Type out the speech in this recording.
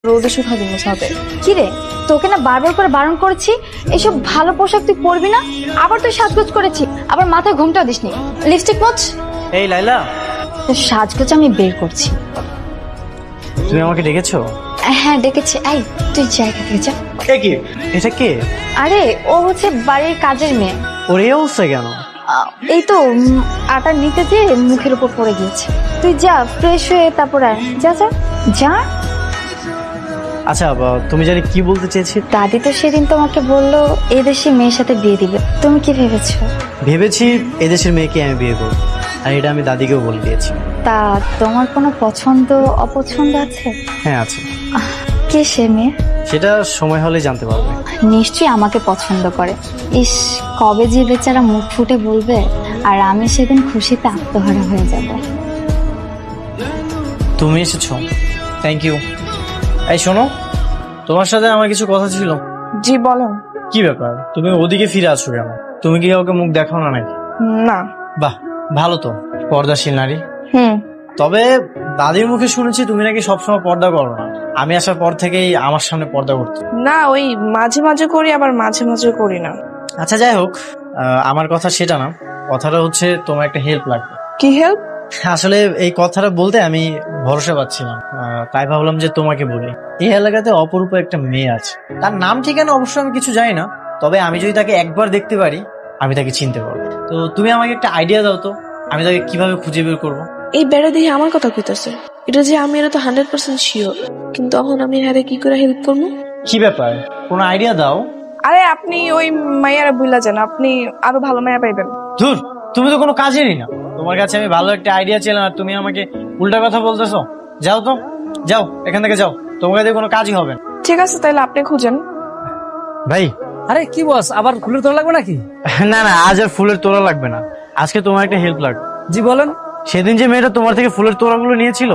রোদে শুকাবি মোসাবে। কি রে, তোকে না বারবার করে বারণ করেছি এসব ভালো পোশাক তুই পরবি না। আবার তুই সাজগোজ করেছি, আবার মাথায় ঘুমটা দিসনি। লিপস্টিক মোচ। এই লাইলা, তোর সাজগোজ আমি বের করছি। তুমি আমাকে ডেকেছো? হ্যাঁ ডেকেছি। এই তুই জায়গা থেকে যা। কি এটা কে? আরে ও হচ্ছে বাড়ির কাজের মেয়ে। ওর এই অবস্থা কেন? এই তো আটা নিতে যে মুখের উপর পড়ে গিয়েছে। তুই যা ফ্রেশ হয়ে তারপর আয়। যা যা যা। আচ্ছা তুমি জানি কি বলতে চেয়েছি? দাদি তো সেদিন তোমাকে বললো এদেশি মেয়ের সাথে বিয়ে দিবে, তুমি কি ভেবেছো? ভেবেছি এদেশের মেয়েকে আমি বিয়ে করবো, আর এটা আমি দাদিকেও বলে দিয়েছি। তা তোমার কোনো পছন্দ অপছন্দ আছে? হ্যাঁ আছে। কে সে মেয়ে? সেটা সময় হলে জানতে পারবে। নিশ্চয়ই আমাকে পছন্দ করে। ইস, কবে যে বেচারা মুখ ফুটে বলবে, আর আমি সেদিন খুশিতে আত্মহারা হয়ে যাব। তুমি এসেছো, থ্যাংক ইউ। এই শোনো, তোমার সাথে আমার কিছু কথা ছিল। জি বলেন। কি ব্যাপার, তুমি ওদিকে ফিরে আসছো কেন? তুমি কি কাউকে মুখ দেখাও না নাকি? না। বাহ, ভালো তো, পর্দাশীল নারী। হুম। তবে দাদির মুখে শুনেছি তুমি নাকি সবসময় পর্দা করো না। আমি আসার পর থেকেই আমার সামনে পর্দা করতে। না, ওই মাঝে মাঝে করি, আবার মাঝে মাঝে করি না। আচ্ছা যাই হোক, আমার কথা সেটা না। কথাটা হচ্ছে তোমার একটা হেল্প লাগবে। কি হেল্প? আসলে এই কথাটা বলতে আমি ভরসা পাচ্ছিলাম, তাই ভাবলাম যে তোমাকে বলি। এই এলাকাতে অপরূপ একটা মেয়ে আছে, তার নাম ঠিকানা অবশ্য আমি কিছু জানি না, তবে আমি যদি তাকে একবার দেখতে পারি আমি তাকে চিনতে পারবো। তো তুমি আমাকে একটা আইডিয়া দাও তো, আমি তাকে কিভাবে খুঁজে বের করবো। এই বেড়া দিয়ে আমার কথা কইতাছে, এটা যে আমি এটা তো 100% শিওর, কিন্তু এখন আমি হারে কি করে হেল্প করবো? কি ব্যাপার, কোনো আইডিয়া দাও। আরে আপনি ওই মাইয়ারা বুইলা যান, আপনি আরো ভালো মাইয়া পাইবেন। ধুর, তুমি তো কোনো কাজেরই না। তোমার কাছে আমি ভালো একটা আইডিয়া ছিলাম আর তুমি আমাকে উল্টা কথা বলতেছো। যাও তো, যাও এখান থেকে যাও, তোমার কাছে কোনো কাজই হবে না। ঠিক আছে, তাহলে আপনি খুঁজেন। ভাই, আরে কি বস, আবার ফুলের তোলা লাগবে নাকি? না না, আজ আর ফুলের তোড়া লাগবে না, আজকে তোমার একটা হেল্প লাগবে। জি বলেন। সেদিন যে মেয়েটা তোমার থেকে ফুলের তোড়াগুলো নিয়েছিল,